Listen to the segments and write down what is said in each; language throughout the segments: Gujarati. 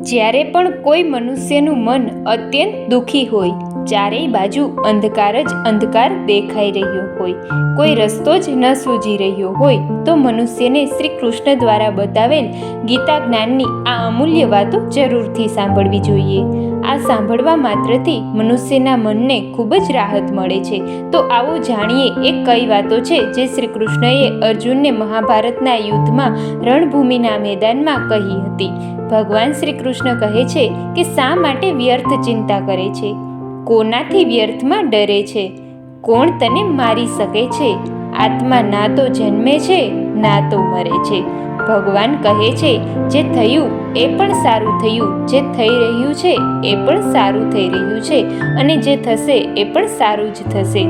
જ્યારે પણ કોઈ મનુષ્યનું મન અત્યંત દુઃખી હોય, ચારેય બાજુ અંધકાર જ અંધકાર દેખાઈ રહ્યો હોય, કોઈ રસ્તો જ ન સૂઝી રહ્યો હોય, તો મનુષ્યને શ્રી કૃષ્ણ દ્વારા બતાવેલ ગીતા જ્ઞાનની આ અમૂલ્ય વાતો જરૂરથી સાંભળવી જોઈએ. આ સાંભળવા માત્રથી મનુષ્યના મનને ખૂબ જ રાહત મળે છે. તો આવો જાણીએ એ કઈ વાતો છે જે શ્રી કૃષ્ણએ અર્જુનને મહાભારતના યુદ્ધમાં રણભૂમિના મેદાનમાં કહી હતી. ભગવાન શ્રી કૃષ્ણ કહે છે કે શા માટે વ્યર્થ ચિંતા કરે છે? કોનાથી વ્યર્થમાં ડરે છે? કોણ તને મારી શકે છે? આત્મા ના તો જન્મે છે ના તો મરે છે. ભગવાન કહે છે જે થયું એ પણ સારું થયું, જે થઈ રહ્યું છે એ પણ સારું થઈ રહ્યું છે, અને જે થશે એ પણ સારું જ થશે.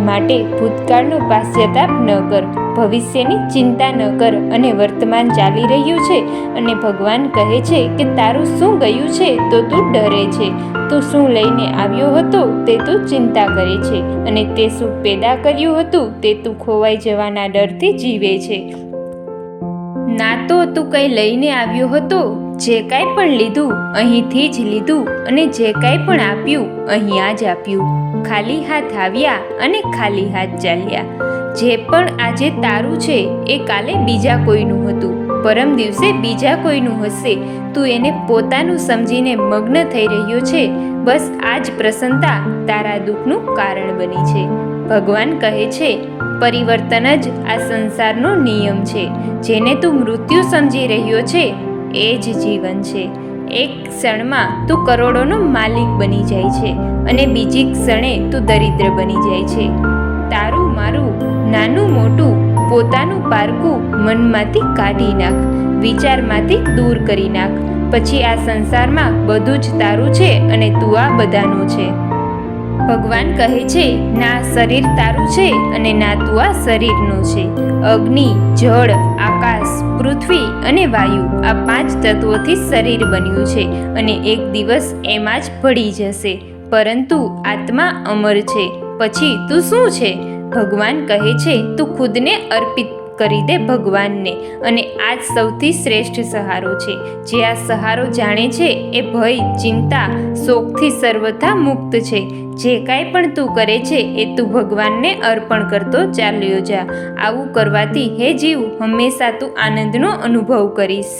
માટે ભૂતકાળનો પાશ્ચાતાપ ન કર, ભવિષ્યની ચિંતા ન કર, અને વર્તમાન ચાલી રહ્યું છે અને ભગવાન કહે છે કે તારું શું ગયું છે તો તું ડરે છે, તું શું લઈને આવ્યો હતો તે તું ચિંતા કરે છે, અને તે શું પેદા કર્યું હતું તે તું ખોવાઈ જવાના ડરથી જીવે છે. ના તો તું કંઈ લઈને આવ્યો હતો, જે કાંઈ પણ લીધું અહીંથી જ લીધું, અને જે કાંઈ પણ આપ્યું અહીંયા જ આપ્યું. ખાલી હાથ આવ્યા અને ખાલી હાથ ચાલ્યા. જે પણ આજે તારું છે એ કાલે બીજા કોઈનું હતું, પરમ દિવસે બીજા કોઈનું હશે. તું એને પોતાનું સમજીને મગ્ન થઈ રહ્યો છે. બસ આ જ પ્રસન્નતા તારા દુઃખનું કારણ બની છે. ભગવાન કહે છે પરિવર્તન જ આ સંસારનો નિયમ છે. જેને તું મૃત્યુ સમજી રહ્યો છે એ જ જીવન છે. એક ક્ષણમાં તું કરોડોનો માલિક બની જાય છે, અને બીજી ક્ષણે તું દરિદ્ર બની જાય છે. તારું મારું નાનું મોટું પોતાનું પારકું મનમાંથી કાઢી નાખ, વિચારમાંથી દૂર કરી નાખ. પછી આ સંસારમાં બધું જ તારું છે અને તું આ બધાનો છે. ભગવાન કહે છે ના શરીર તારું છે અને ના તું આ શરીરનો છે. અગ્નિ, જળ, આકાશ, પૃથ્વી અને વાયુ આ 5 તત્વોથી શરીર બન્યું છે, અને એક દિવસ એમાં જ ભળી જશે. પરંતુ આત્મા અમર છે. પછી તું શું છે? ભગવાન કહે છે તું ખુદને અર્પિત કરી દે ભગવાનને, અને આ જ સૌથી શ્રેષ્ઠ સહારો છે. જે આ સહારો જાણે છે એ ભય, ચિંતા, શોકથી સર્વથા મુક્ત છે. જે કાંઈ પણ તું કરે છે એ તું ભગવાનને અર્પણ કરતો ચાલ્યો જા. આવું કરવાથી હે જીવ હંમેશા તું આનંદનો અનુભવ કરીશ.